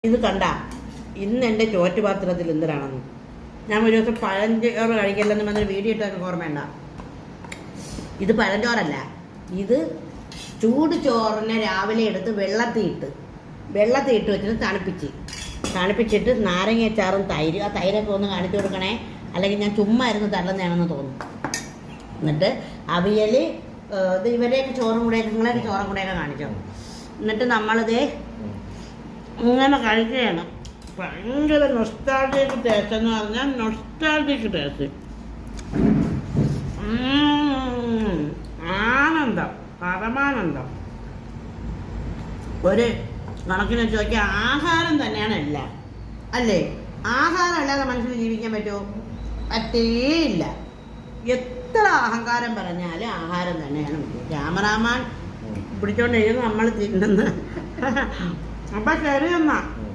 ഇത് കണ്ട ഇന്ന് എൻ്റെ ചോറ്റുപാത്രത്തിൽ എന്തിനാണെന്ന് ഞാൻ ഒരു ദിവസം പഴഞ്ചോറ് കഴിക്കില്ലെന്ന് പറഞ്ഞൊരു വീഡിയോ ഇട്ടൊക്കെ ഓർമ്മയുണ്ട. ഇത് പഴഞ്ചോറല്ല, ഇത് ചൂട് ചോറിനെ രാവിലെ എടുത്ത് വെള്ളത്തിൽ ഇട്ട് വെച്ചിട്ട് തണുപ്പിച്ചിട്ട് നാരങ്ങച്ചാറും തൈര്, ആ തൈരൊക്കെ ഒന്ന് കാണിച്ചു കൊടുക്കണേ, അല്ലെങ്കിൽ ഞാൻ ചുമ്മാ ഇരുന്ന് തള്ളുന്നതാണെന്ന് തോന്നും. എന്നിട്ട് അവിയൽ, ഇത് ഇവരെയൊക്കെ ചോറും കൂടെയൊക്കെ നിങ്ങളൊക്കെ ചോറും കൂടെയൊക്കെ കാണിച്ചോ. എന്നിട്ട് നമ്മളിത് ഇങ്ങനെ കഴിക്കുകയാണ്. ഭയങ്കര നൊസ്റ്റാൾജിക് ടേസ്റ്റ് എന്ന് പറഞ്ഞാൽ നൊസ്റ്റാൾജിക് ടേസ്റ്റ്, ആനന്ദം, പരമാനന്ദം. ഒരു കണക്കിന് വെച്ച് നോക്കിയാൽ ആഹാരം തന്നെയാണ് എല്ലാം, അല്ലേ? ആഹാരം അല്ലാതെ മനുഷ്യന് ജീവിക്കാൻ പറ്റുമോ? പറ്റേയില്ല. എത്ര അഹങ്കാരം പറഞ്ഞാലും ആഹാരം തന്നെയാണ്. ക്യാമറാമാൻ പിടിച്ചോണ്ടിരിക്കുന്നത് നമ്മൾ തിന്നുന്നത്. അപ്പം ശരി എന്നാ.